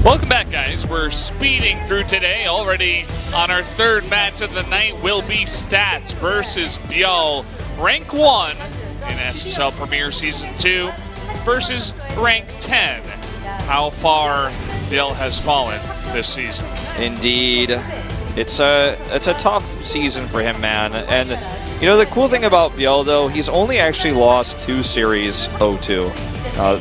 Welcome back, guys. We're speeding through today. Already on our third match of the night will be Stats versus Bjol. Rank 1 in SSL Premier Season 2 versus Rank 10. How far Bjol has fallen this season. Indeed. It's a tough season for him, man. And, you know, the cool thing about Bjol, though, he's only actually lost 2 series 0-2.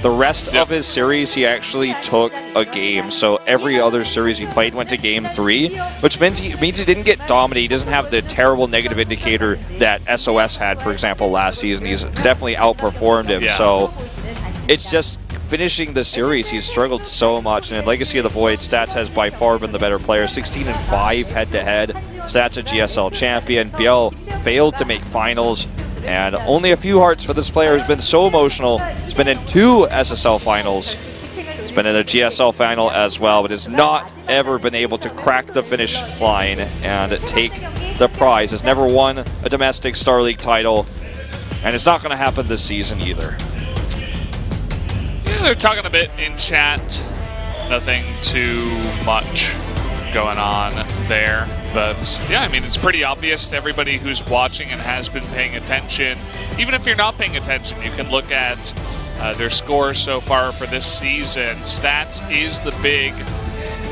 The rest of his series, he actually took a game. So every other series he played went to game 3, which means he didn't get dominated. He doesn't have the terrible negative indicator that SOS had, for example, last season. He's definitely outperformed him. Yeah. So it's just finishing the series, he's struggled so much. And in Legacy of the Void, Stats has by far been the better player. 16-5 head-to-head. Stats a GSL champion. Bjol failed to make finals. And only a few hearts for this player. Has been so emotional. He's been in 2 SSL finals. He's been in a GSL final as well, but has not ever been able to crack the finish line and take the prize. Has never won a domestic Star League title, and it's not going to happen this season either. Yeah, they're talking a bit in chat. Nothing too much going on there. But yeah, I mean, it's pretty obvious to everybody who's watching and has been paying attention. Even if you're not paying attention, you can look at their scores so far for this season. Stats is the big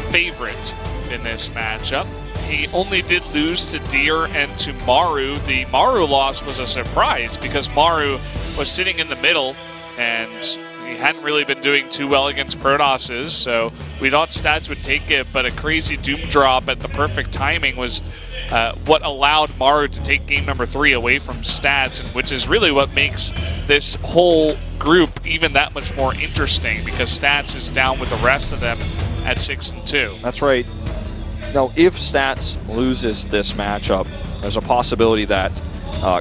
favorite in this matchup. He only did lose to Deer and to Maru. The Maru loss was a surprise because Maru was sitting in the middle and he hadn't really been doing too well against Protosses, so we thought Stats would take it, but a crazy Doom drop at the perfect timing was what allowed Maru to take game number 3 away from Stats, and which is really what makes this whole group even that much more interesting, because Stats is down with the rest of them at 6-2. That's right. Now, if Stats loses this matchup, there's a possibility that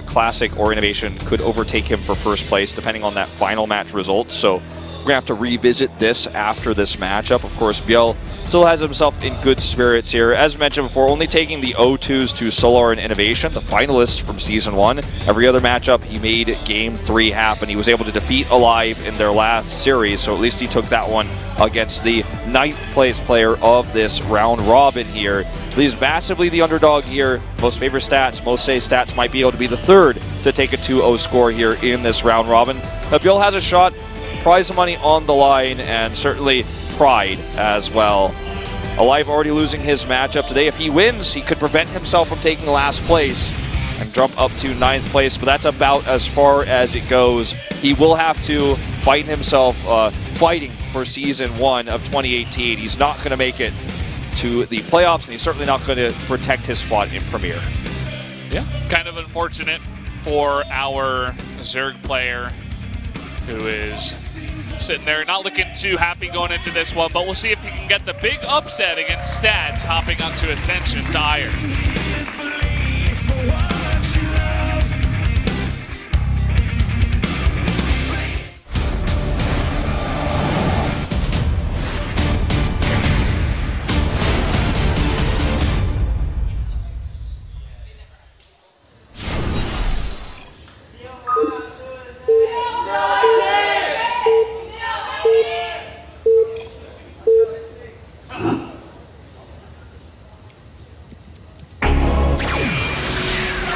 Classic or Innovation could overtake him for first place, depending on that final match result. So we're going to have to revisit this after this matchup. Of course, Bjol still has himself in good spirits here. As mentioned before, only taking the 0-2s to Solar and Innovation, the finalists from Season 1. Every other matchup, he made Game 3 happen. He was able to defeat Alive in their last series, so at least he took that one against the 9th place player of this round robin here. He's massively the underdog here. Most favorite Stats. Most say Stats might be able to be the 3rd to take a 2-0 score here in this round robin. But Bjol has a shot. Prize money on the line, and certainly pride as well. Alive already losing his matchup today. If he wins, he could prevent himself from taking last place and jump up to 9th place, but that's about as far as it goes. He will have to fight himself fighting for Season 1 of 2018. He's not going to make it to the playoffs, and he's certainly not going to protect his spot in Premier. Yeah, kind of unfortunate for our Zerg player who is sitting there not looking too happy going into this one, but we'll see if he can get the big upset against Stats, hopping onto Ascension to Iron.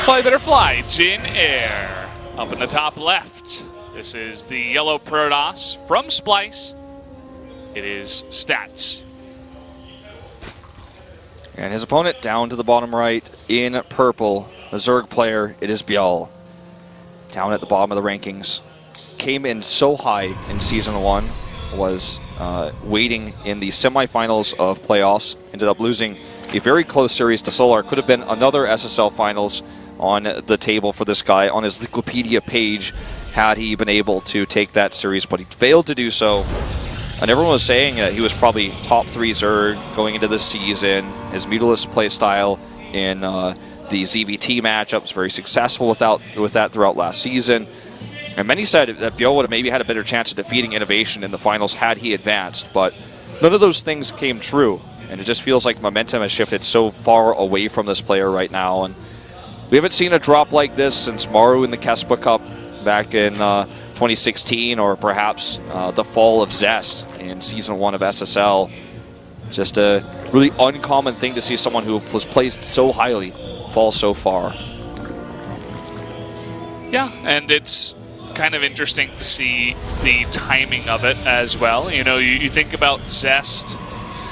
Fly Better Fly, Jin Air. Up in the top left, this is the yellow Protoss from Splice. It is Stats. And his opponent down to the bottom right in purple, the Zerg player, it is Bjol. Down at the bottom of the rankings. Came in so high in Season 1, was waiting in the semifinals of playoffs, ended up losing a very close series to Solar. Could have been another SSL finals on the table for this guy on his Wikipedia page had he been able to take that series, but he failed to do so. And everyone was saying that he was probably top 3 Zerg going into this season. His Mutalisk playstyle in the ZVT matchups, very successful with that throughout last season. And many said that Bjol would have maybe had a better chance of defeating Innovation in the finals had he advanced, but none of those things came true. And it just feels like momentum has shifted so far away from this player right now. And we haven't seen a drop like this since Maru in the Kespa Cup back in 2016, or perhaps the fall of Zest in Season 1 of SSL. Just a really uncommon thing to see someone who was placed so highly fall so far. Yeah, and it's kind of interesting to see the timing of it as well. You know, you think about Zest,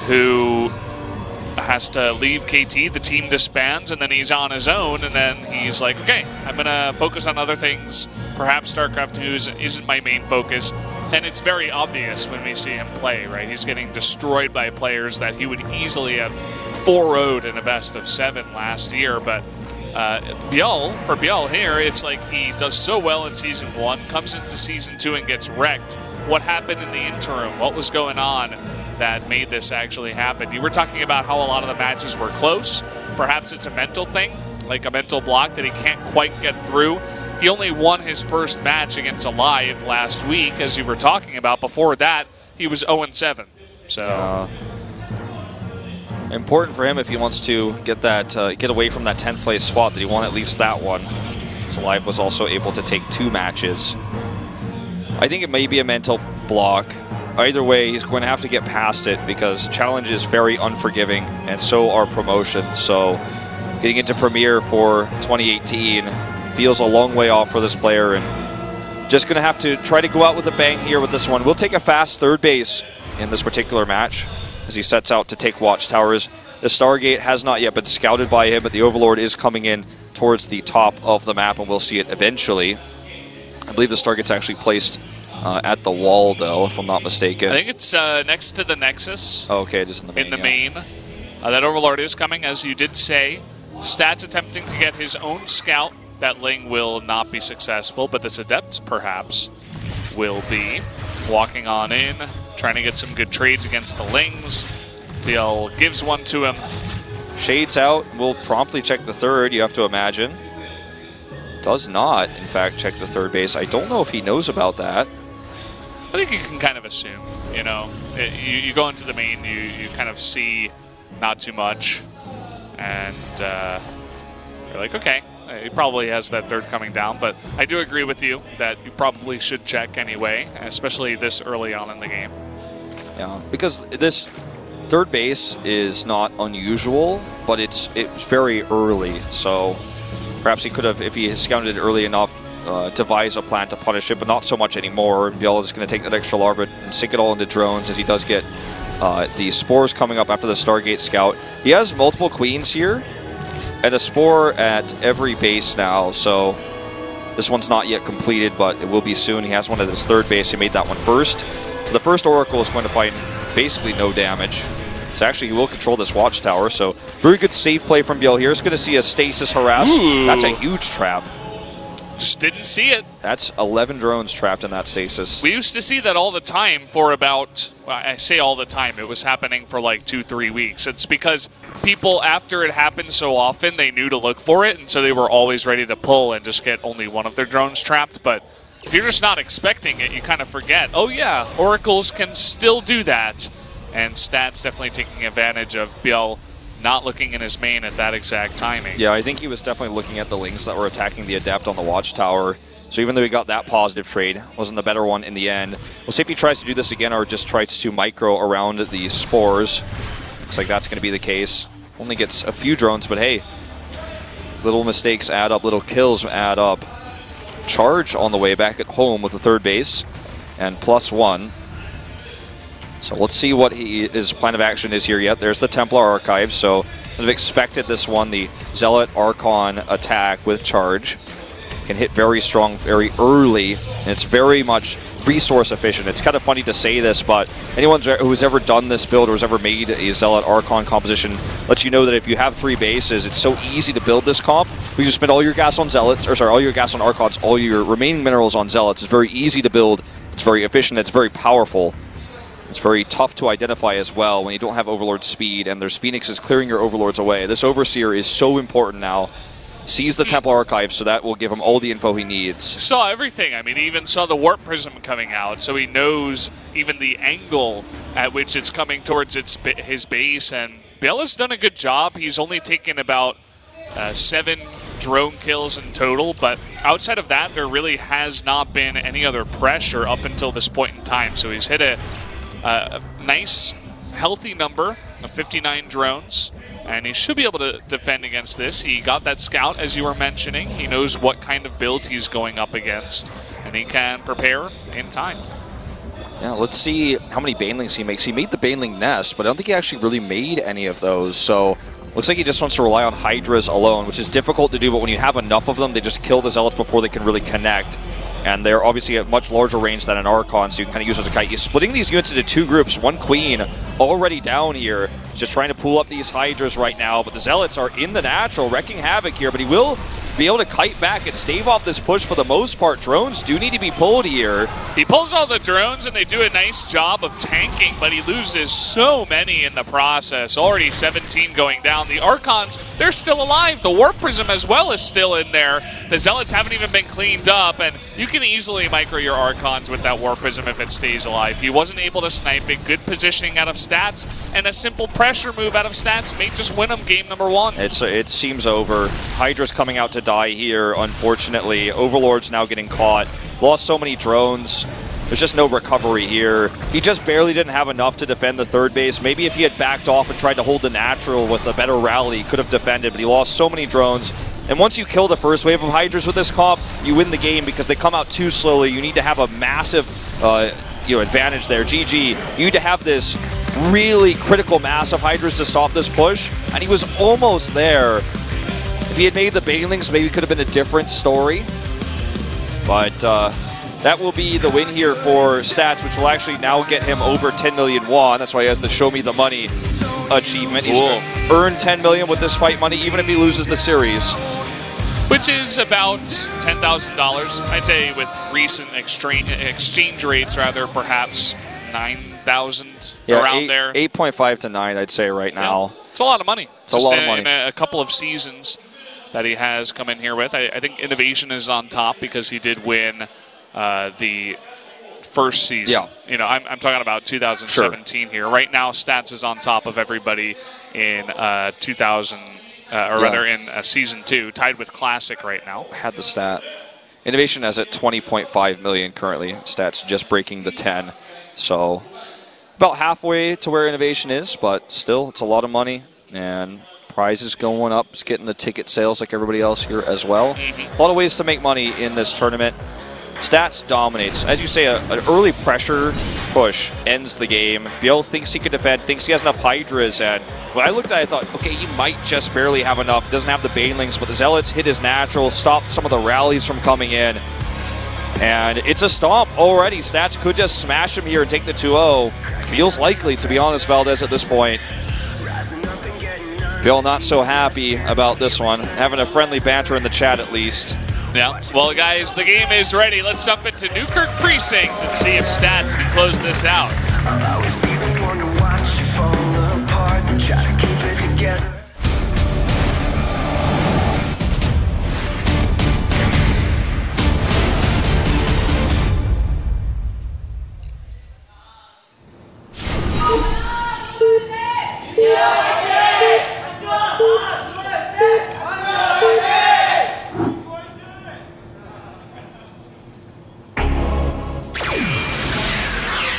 who has to leave KT, the team disbands, and then he's on his own, and then he's like, okay, I'm going to focus on other things. Perhaps StarCraft 2 isn't my main focus. And it's very obvious when we see him play, right? He's getting destroyed by players that he would easily have 4-0'd in a best of 7 last year. But for Biel here, it's like he does so well in Season 1, comes into Season 2 and gets wrecked. What happened in the interim? What was going on that made this actually happen? You were talking about how a lot of the matches were close. Perhaps it's a mental thing, like a mental block that he can't quite get through. He only won his first match against Alive last week, as you were talking about. Before that, he was 0-7. So important for him if he wants to get that get away from that 10th place spot, that he won at least that one. So Alive was also able to take 2 matches. I think it may be a mental block. Either way, he's going to have to get past it because Challenge is very unforgiving, and so are promotions. So getting into Premier for 2018 feels a long way off for this player, and just going to have to try to go out with a bang here with this one. We'll take a fast third base in this particular match as he sets out to take Watchtowers. The Stargate has not yet been scouted by him, but the Overlord is coming in towards the top of the map, and we'll see it eventually. I believe the Stargate's actually placed at the wall, though, if I'm not mistaken. I think it's next to the Nexus. Oh, okay, just in the main. In the main. That Overlord is coming, as you did say. Stats attempting to get his own scout. That Ling will not be successful, but this Adept perhaps will be. Walking on in, trying to get some good trades against the Lings. Biel gives one to him. Shades out, will promptly check the third, you have to imagine. Does not, in fact, check the third base. I don't know if he knows about that. I think you can kind of assume, you know. You go into the main, you kind of see not too much, and you're like, okay. He probably has that third coming down, but I do agree with you that you probably should check anyway, especially this early on in the game. Yeah, because this third base is not unusual, but it's very early, so perhaps he could have, if he scouted it early enough, devise a plan to punish it, but not so much anymore. Biel is going to take that extra larva and sink it all into drones as he does get the spores coming up after the Stargate scout. He has multiple queens here, and a spore at every base now, so this one's not yet completed, but it will be soon. He has one at his third base. He made that one first. So the first Oracle is going to find basically no damage. So actually, he will control this Watchtower, so very good safe play from Biel here. It's going to see a Stasis harass. Ooh. That's a huge trap. Just didn't see it. That's 11 drones trapped in that Stasis. We used to see that all the time for about, well, I say all the time, it was happening for like 2-3 weeks. It's because people, after it happened so often, they knew to look for it, and so they were always ready to pull and just get only one of their drones trapped. But if you're just not expecting it, you kind of forget, oh yeah, Oracles can still do that. And Stats definitely taking advantage of Biel not looking in his main at that exact timing. Yeah, I think he was definitely looking at the Lings that were attacking the Adept on the Watchtower. So even though he got that positive trade, wasn't the better one in the end. We'll see if he tries to do this again or just tries to micro around the spores. Looks like that's going to be the case. Only gets a few drones, but hey, little mistakes add up, little kills add up. Charge on the way back at home with the third base and +1. So let's see what his plan of action is here yet. There's the Templar Archive, so I've expected this one, the Zealot Archon attack with charge. Can hit very strong, very early, and it's very much resource efficient. It's kind of funny to say this, but anyone who's ever done this build or has ever made a Zealot Archon composition lets you know that if you have 3 bases, it's so easy to build this comp. You just spend all your gas on Zealots, or sorry, all your gas on Archons, all your remaining minerals on Zealots. It's very easy to build, it's very efficient, it's very powerful. It's very tough to identify as well when you don't have Overlord speed and there's Phoenixes clearing your Overlords away. This Overseer is so important now. Sees the Templar Archive, so that will give him all the info he needs. Saw everything. I mean, he even saw the Warp Prism coming out, so he knows even the angle at which it's coming towards his base. And Biel has done a good job. He's only taken about 7 drone kills in total, but outside of that, there really has not been any other pressure up until this point in time. So he's hit a nice, healthy number of 59 drones, and he should be able to defend against this. He got that scout, as you were mentioning. He knows what kind of build he's going up against, and he can prepare in time. Yeah, let's see how many banelings he makes. He made the baneling nest, but I don't think he actually really made any of those. So looks like he just wants to rely on Hydras alone, which is difficult to do, but when you have enough of them, they just kill the Zealots before they can really connect. And they're obviously at much larger range than an Archon, so you can kind of use it as a kite. He's splitting these units into 2 groups. One Queen already down here, just trying to pull up these Hydras right now, but the Zealots are in the natural, wrecking havoc here, but he will be able to kite back and stave off this push for the most part. Drones do need to be pulled here. He pulls all the drones, and they do a nice job of tanking, but he loses so many in the process. Already 17 going down. The Archons, they're still alive. The Warp Prism as well is still in there. The Zealots haven't even been cleaned up, and you can easily micro your Archons with that Warp Prism if it stays alive. He wasn't able to snipe it. Good positioning out of stats, and a simple pressure move out of stats may just win him game number 1. It seems over. Hydra's coming out to die here, unfortunately. Overlord's now getting caught. Lost so many drones. There's just no recovery here. He just barely didn't have enough to defend the 3rd base. Maybe if he had backed off and tried to hold the natural with a better rally, he could have defended, but he lost so many drones. And once you kill the first wave of Hydras with this comp, you win the game because they come out too slowly. You need to have a massive advantage there. GG, you need to have this really critical mass of Hydras to stop this push, and he was almost there. If he had made the banelings, maybe it could have been a different story. But that will be the win here for Stats, which will actually now get him over 10 million won. That's why he has the Show Me the Money achievement. He's going to earn 10 million with this fight money, even if he loses the series. Which is about $10,000. I'd say with recent exchange rates, rather, perhaps 9,000 around there. 8.5 to 9, I'd say right now. Yeah. It's a lot of money. It's a lot of money. In a couple of seasons that he has come in here with. I think Innovation is on top because he did win the first season. Yeah. You know, I'm talking about 2017 here. Right now, Stats is on top of everybody in rather in Season 2, tied with Classic right now. I had the stat. Innovation has at 20.5 million currently. Stats just breaking the 10. So about halfway to where Innovation is, but still, it's a lot of money. And prizes going up. It's getting the ticket sales like everybody else here as well. A lot of ways to make money in this tournament. Stats dominates. As you say, an early pressure push ends the game. Biel thinks he can defend, thinks he has enough Hydras, and when I looked at it, I thought, okay, he might just barely have enough. Doesn't have the Banelings, but the Zealots hit his natural, stopped some of the rallies from coming in. And it's a stomp already. Stats could just smash him here and take the 2-0. Feels likely, to be honest, Valdez, at this point. Bill not so happy about this one. Having a friendly banter in the chat, at least. Yeah, well, guys, the game is ready. Let's jump into Newkirk Precinct and see if Stats can close this out. I'll always be the one to watch you fall apart and try to keep it together.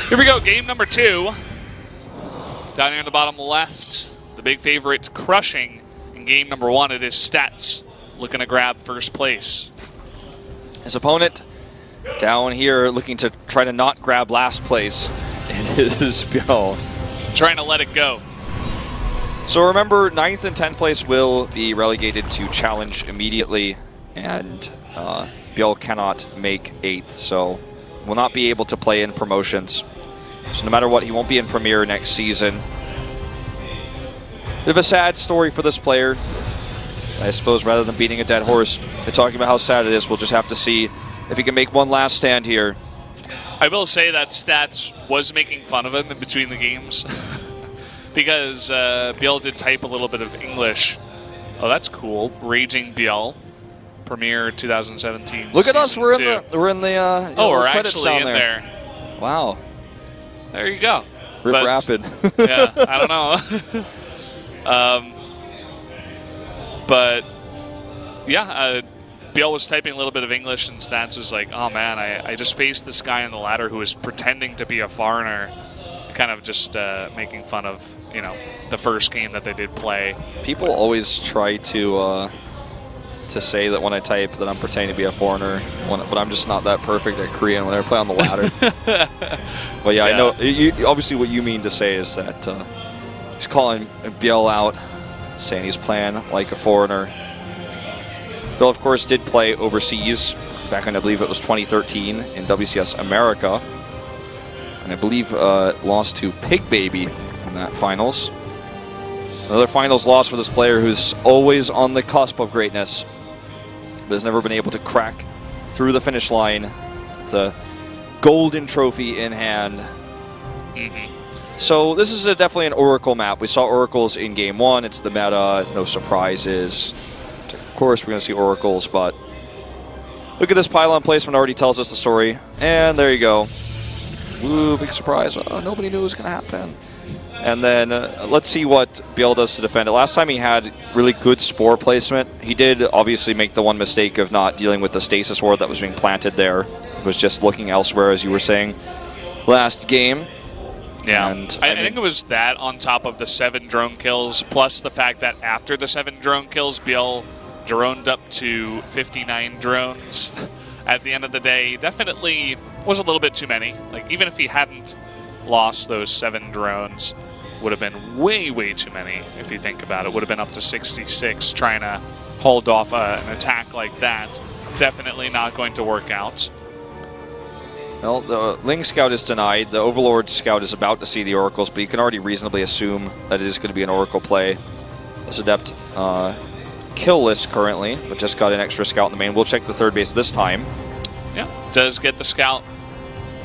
Here we go, game number 2. Down here in the bottom left, the big favorite crushing. In game number 1, it is Stats looking to grab first place. His opponent down here looking to try to not grab last place. It is Biel. Trying to let it go. So remember, 9th and 10th place will be relegated to challenge immediately, and Biel cannot make 8th, so will not be able to play in promotions. So no matter what, he won't be in Premier next season. Bit of a sad story for this player. I suppose rather than beating a dead horse and talking about how sad it is, we'll just have to see if he can make one last stand here. I will say that Stats was making fun of him in between the games. Because Biel did type a little bit of English. Oh, that's cool. Raging Biel. Premier 2017. Look at us, we're in the oh, we're credits actually down in there. Wow. There you go. Rip Rapid. Yeah, I don't know. But yeah, Biel was typing a little bit of English, and Stats was like, "Oh man, I just faced this guy on the ladder who was pretending to be a foreigner. kind of just making fun of, you know, the first game that they did play. People always try to say that when I type that I'm pretending to be a foreigner, but I'm just not that perfect at Korean when I play on the ladder. But yeah, I know. Obviously, what you mean to say is that he's calling Biel out, saying he's playing like a foreigner. Biel, of course, did play overseas back in, I believe it was 2013 in WCS America. And I believe lost to Pig Baby in that finals. Another finals loss for this player who's always on the cusp of greatness, but has never been able to crack through the finish line with a golden trophy in hand. So this is definitely an Oracle map. We saw Oracles in Game 1. It's the meta, no surprises. Of course, we're going to see Oracles, but look at this pylon placement, already tells us the story. And there you go. Ooh, big surprise. Nobody knew it was going to happen. And then let's see what Biel does to defend it. Last time he had really good spore placement. He did obviously make the one mistake of not dealing with the stasis ward that was being planted there. It was just looking elsewhere, as you were saying, last game. Yeah, and, I think it was that on top of the 7 drone kills, plus the fact that after the 7 drone kills, Biel droned up to 59 drones. At the end of the day, definitely was a little bit too many. Like, even if he hadn't lost those 7 drones, would have been way, way too many if you think about it. Would have been up to 66 trying to hold off an attack like that. Definitely not going to work out. Well, the Ling Scout is denied. The Overlord Scout is about to see the Oracles, but you can already reasonably assume that it is going to be an Oracle play. This Adept kill list currently, but just got an extra Scout in the main. We'll check the third base this time. Yeah, does get the Scout.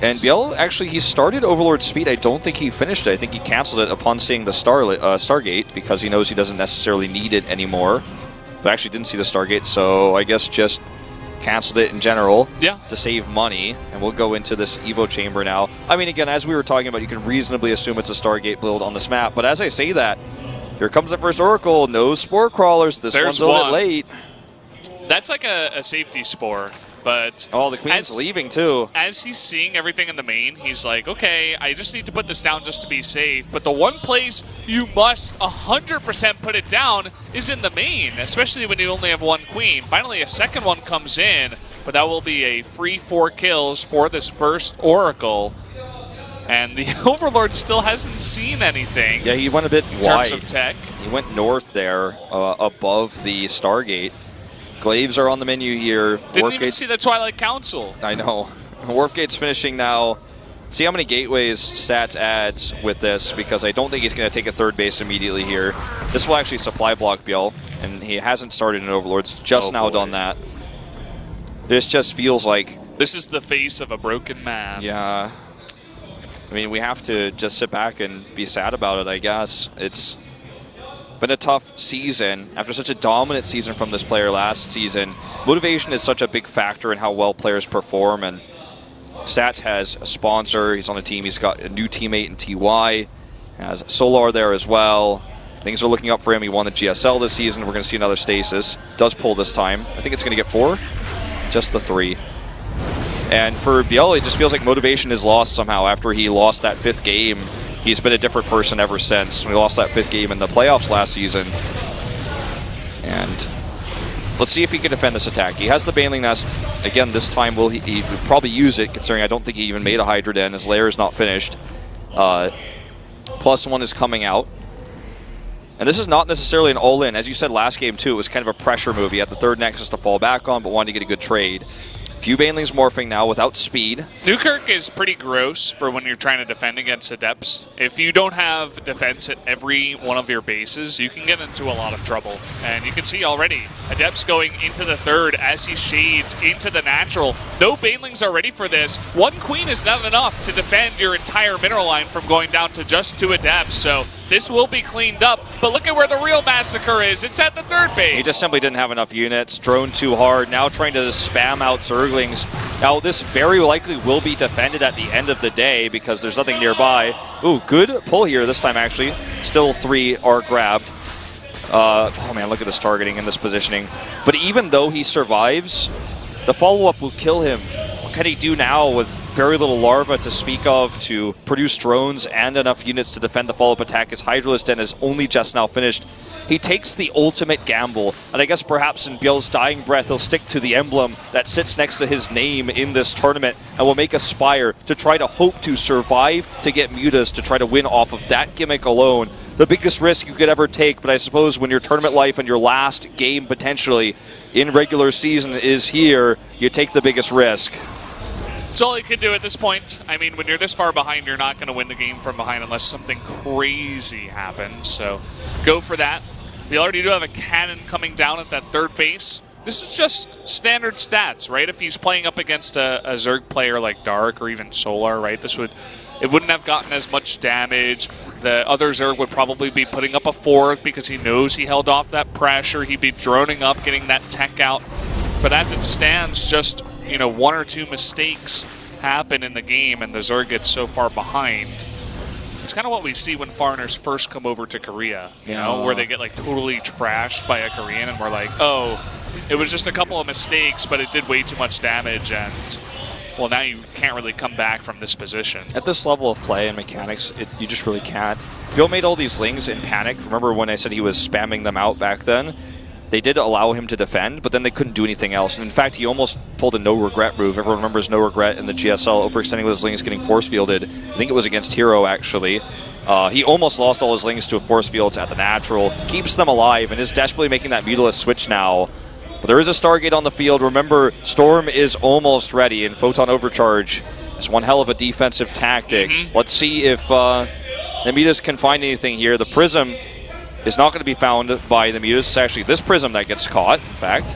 And Biel, actually, he started Overlord Speed. I don't think he finished it. I think he canceled it upon seeing the Stargate because he knows he doesn't necessarily need it anymore. But actually didn't see the Stargate, so I guess just canceled it in general to save money. And we'll go into this Evo Chamber now. I mean, again, as we were talking about, you can reasonably assume it's a Stargate build on this map. But as I say that, here comes the first Oracle. No Spore Crawlers. This one's a little bit late. That's like a safety Spore. But oh, the Queen's leaving too. As he's seeing everything in the main, he's like, okay, I just need to put this down just to be safe. But the one place you must 100% put it down is in the main, especially when you only have 1 Queen. Finally, a second one comes in, but that will be a free 4 kills for this first Oracle. And the Overlord still hasn't seen anything. Yeah, he went a bit in terms of tech. He went north there, above the Stargate. Glaives are on the menu here. Didn't even see the Twilight Council. I know. Warpgate's finishing now. See how many gateways Stats adds with this, because I don't think he's going to take a third base immediately here. This will actually supply block Biel, and he hasn't started an Overlord's just now done that. This just feels like... This is the face of a broken man. Yeah. I mean, we have to just sit back and be sad about it, I guess. It's been a tough season after such a dominant season from this player last season. Motivation is such a big factor in how well players perform, and Stats has a sponsor. He's on the team. He's got a new teammate in TY. Has Solar there as well. Things are looking up for him. He won the GSL this season. We're going to see another Stasis. Does pull this time. I think it's going to get 4. Just the 3. And for Biel, it just feels like motivation is lost somehow after he lost that 5th game. He's been a different person ever since. We lost that 5th game in the playoffs last season. And let's see if he can defend this attack. He has the Baneling Nest. Again, this time he will probably use it, considering I don't think he even made a Hydra Den. His lair is not finished. +1 is coming out. And this is not necessarily an all-in. As you said last game, too, it was kind of a pressure move. He had the 3rd Nexus to fall back on, but wanted to get a good trade. Few Banelings morphing now without speed. Newkirk is pretty gross for when you're trying to defend against Adepts. If you don't have defense at every one of your bases, you can get into a lot of trouble. And you can see already, Adepts going into the 3rd as he shades into the natural. No Banelings are ready for this. 1 Queen is not enough to defend your entire mineral line from going down to just 2 Adepts. So this will be cleaned up, but look at where the real massacre is. It's at the 3rd base. He just simply didn't have enough units. Drone too hard. Now trying to spam out Zerglings. Now this very likely will be defended at the end of the day because there's nothing nearby. Ooh, good pull here this time actually. Still 3 are grabbed. Oh man, look at this targeting and this positioning. But even though he survives, the follow-up will kill him. What can he do now with very little larva to speak of to produce drones and enough units to defend the follow-up attack. His Hydralisk Den is only just now finished. He takes the ultimate gamble, and I guess perhaps in Bjell's dying breath he'll stick to the emblem that sits next to his name in this tournament and will make Aspire to try to hope to survive to get Mutas to try to win off of that gimmick alone. The biggest risk you could ever take, but I suppose when your tournament life and your last game potentially in regular season is here, you take the biggest risk. It's all he can do at this point. I mean, when you're this far behind, you're not going to win the game from behind unless something crazy happens. So go for that. We already do have a cannon coming down at that third base. This is just standard stats, right? If he's playing up against a Zerg player like Dark or even Solar, right? It wouldn't have gotten as much damage. The other Zerg would probably be putting up a fourth because he knows he held off that pressure. He'd be droning up, getting that tech out. But as it stands, just one or two mistakes happen in the game and the Zerg gets so far behind. It's kind of what we see when foreigners first come over to Korea, you know, where they get like totally trashed by a Korean and we're like, oh, it was just a couple of mistakes, but it did way too much damage and, well, now you can't really come back from this position. At this level of play and mechanics, you just really can't. Bjell made all these lings in panic. Remember when I said he was spamming them out back then? They did allow him to defend, but then they couldn't do anything else. And in fact, he almost pulled a no-regret move. Everyone remembers no-regret in the GSL, overextending with his lings, getting force-fielded. I think it was against Hero, actually. He almost lost all his lings to a force fields at the natural. Keeps them alive and is desperately making that Mutalisk switch now. But there is a Stargate on the field. Remember, Storm is almost ready, and Photon Overcharge is one hell of a defensive tactic. Let's see if the Mutas can find anything here. The Prism is not going to be found by the Mutas. It's actually this Prism that gets caught, in fact.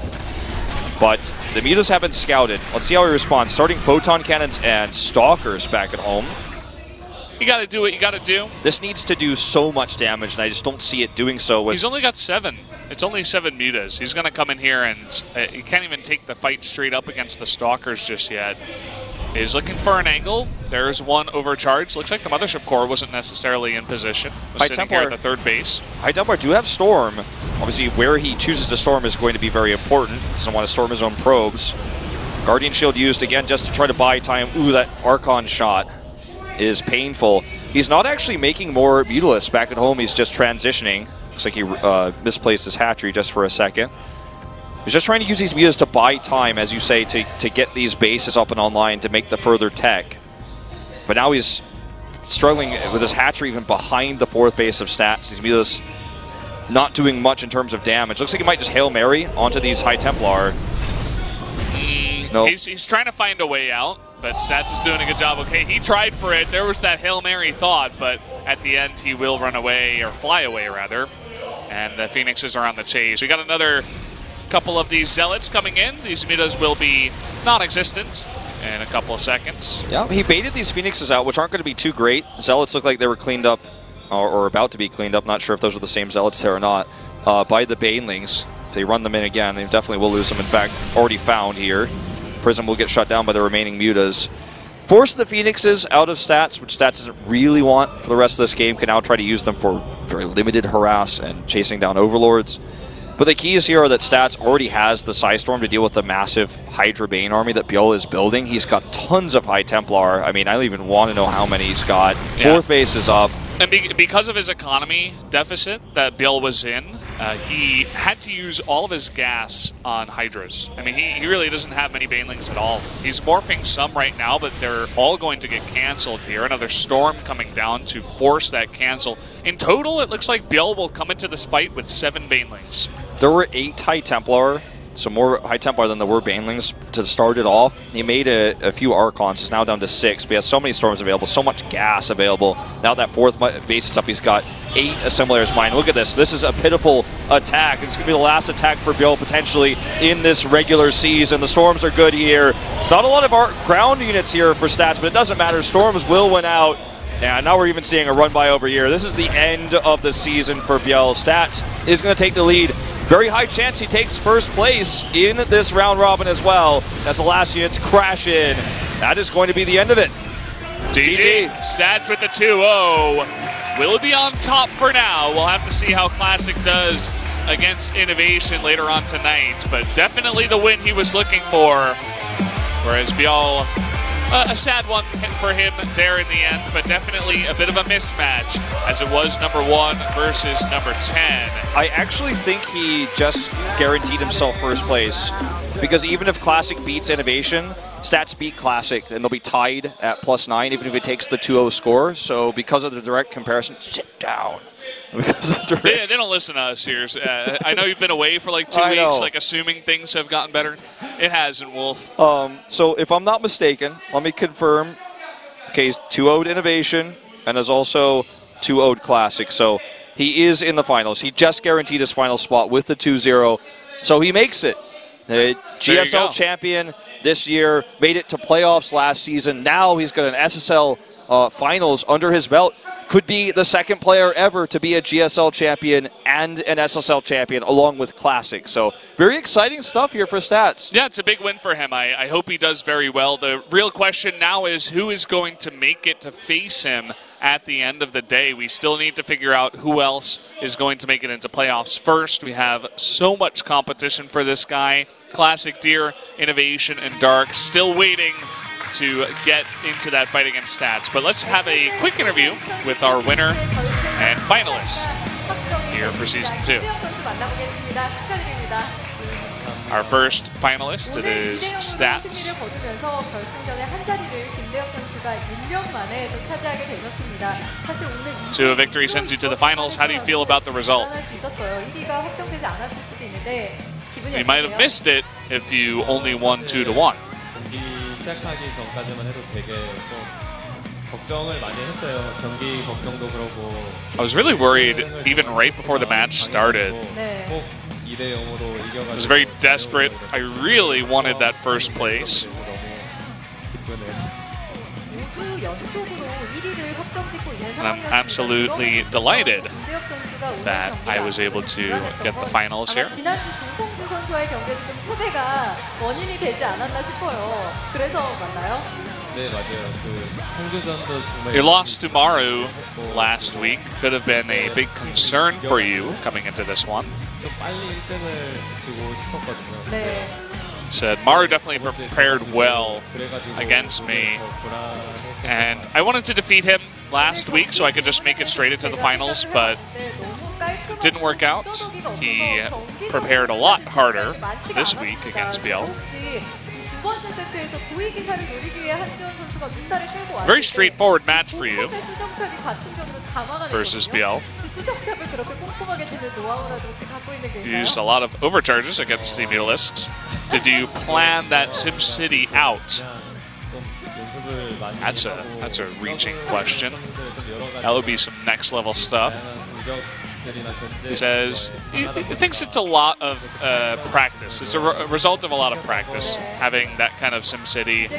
But the Mutas have been scouted. Let's see how he responds. Starting Photon Cannons and Stalkers back at home. You got to do what you got to do. This needs to do so much damage, and I just don't see it doing so. He's only got 7. It's only 7 Mutas. He's going to come in here, and he can't even take the fight straight up against the Stalkers just yet. He's looking for an angle. There's one overcharge. Looks like the Mothership Core wasn't necessarily in position. Was sitting here at the third base. High Templar do have Storm. Obviously, where he chooses to storm is going to be very important. Doesn't want to storm his own probes. Guardian Shield used again just to try to buy time. Ooh, that Archon shot is painful. He's not actually making more Mutalisks back at home. He's just transitioning. Looks like he misplaced his hatchery just for a second. He's just trying to use these Mutas to buy time, as you say, to get these bases up and online to make the further tech. But now he's struggling with his hatchery even behind the fourth base of stats. These Mutas not doing much in terms of damage. Looks like he might just Hail Mary onto these High Templar. Nope. He's trying to find a way out, but Stats is doing a good job. Okay, he tried for it. There was that Hail Mary thought, but at the end he will run away, or fly away rather. And the Phoenixes are on the chase. We got another couple of these Zealots coming in. These Mutas will be non-existent in a couple of seconds. Yeah, he baited these Phoenixes out, which aren't going to be too great. Zealots look like they were cleaned up, or about to be cleaned up. Not sure if those are the same Zealots there or not, by the Banelings. If they run them in again, they definitely will lose them. In fact, already found here. Prism will get shut down by the remaining Mutas. Force the Phoenixes out of stats, which stats doesn't really want for the rest of this game. Can now try to use them for very limited harass and chasing down Overlords. But the keys here are that Stats already has the Psystorm to deal with the massive Hydra Bane army that Bjell is building. He's got tons of High Templar. I mean, I don't even want to know how many he's got. Fourth base is up. And because of his economy deficit that Bjell was in, he had to use all of his gas on Hydras. I mean, he really doesn't have many Banelings at all. He's morphing some right now, but they're all going to get canceled here. Another Storm coming down to force that cancel. In total, it looks like Bjell will come into this fight with 7 Banelings. There were 8 High Templar, so more High Templar than there were Banelings to start it off. He made a few Archons, it's now down to 6, but he has so many Storms available, so much gas available. Now that fourth base is up, he's got 8 Assimilators mine. Look at this. This is a pitiful attack. It's going to be the last attack for Bjell potentially in this regular season. The Storms are good here. There's not a lot of ground units here for Stats, but it doesn't matter. Storms will win out. And now we're even seeing a run by over here. This is the end of the season for Bjell. Stats is going to take the lead. Very high chance he takes first place in this round robin as well, as the last units crash in. That is going to be the end of it. GG. Stats with the 2-0. Will be on top for now. We'll have to see how Classic does against Innovation later on tonight, but definitely the win he was looking for. Whereas Bjell a sad one for him there in the end, but definitely a bit of a mismatch as it was number 1 versus number 10. I actually think he just guaranteed himself first place because even if Classic beats Innovation, Stats beat Classic and they'll be tied at +9 even if it takes the 2-0 score. So because of the direct comparison, sit down. They don't listen to us here. I know you've been away for like 2 weeks, like assuming things have gotten better. It hasn't, Wolf. So if I'm not mistaken, let me confirm. Okay, he's 2-0'd Innovation and is also 2-0'd Classic. So he is in the finals. He just guaranteed his final spot with the 2-0. So he makes it. The GSL champion this year, made it to playoffs last season. Now he's got an SSL finals under his belt. Could be the second player ever to be a GSL champion and an SSL champion along with Classic. So very exciting stuff here for Stats. Yeah, it's a big win for him. I hope he does very well. The real question now is who is going to make it to face him at the end of the day. We still need to figure out who else is going to make it into playoffs first. We have so much competition for this guy. Classic, Deer, Innovation, and Dark still waiting to get into that fight against Stats. But let's have a quick interview with our winner and finalist here for Season 2. Our first finalist, it is Stats. 2 victory sends you to the finals. How do you feel about the result? You might have missed it if you only won 2-1. 시작하기 전까지만 해도 되게 좀 걱정을 많이 했어요. 경기 걱정도 그러고. I was really worried even right before the match started. 꼭 2대 0으로 이겨가지고. I was very desperate. I really wanted that first place. And I'm absolutely delighted that I was able to get the finals here. 선수와의 경기에서 좀 패배가 원인이 되지 않았나 싶어요. 그래서 맞나요? 네, 맞아요. 그 홍주전도 정말 Your loss to Maru last week could have been a big concern for you coming into this one. 좀 빨리 1등을 주고 싶었거든요. 네. Said Maru definitely prepared well against me, and I wanted to defeat him last week so I could just make it straight into the finals, but didn't work out. He prepared a lot harder this week against Biel. Very straightforward match for you versus Biel. You used a lot of overcharges against the Mulisks. Did you plan that SimCity out? That's a reaching question. That would be some next level stuff. He says he thinks it's a lot of practice. It's a result of a lot of practice, having that kind of SimCity.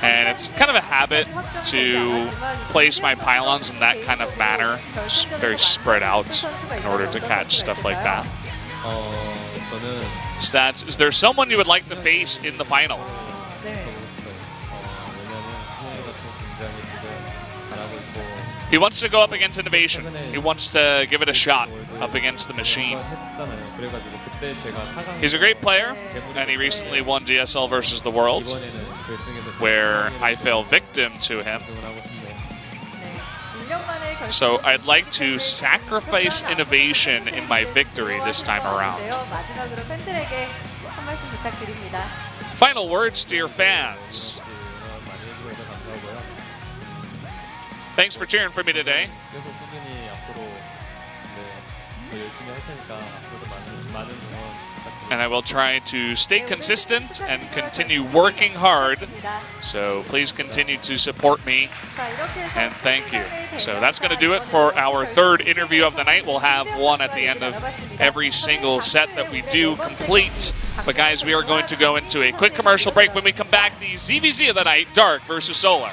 And it's kind of a habit to place my pylons in that kind of manner, just very spread out in order to catch stuff like that. Stats, is there someone you would like to face in the final? He wants to go up against Innovation. He wants to give it a shot up against the machine. He's a great player, and he recently won GSL versus the World, where I fell victim to him. So I'd like to sacrifice Innovation in my victory this time around. Final words to your fans. Thanks for cheering for me today. And I will try to stay consistent and continue working hard. So please continue to support me, and thank you. So that's going to do it for our third interview of the night. We'll have one at the end of every single set that we do complete. But guys, we are going to go into a quick commercial break. When we come back, the ZVZ of the night, Dark versus Solar.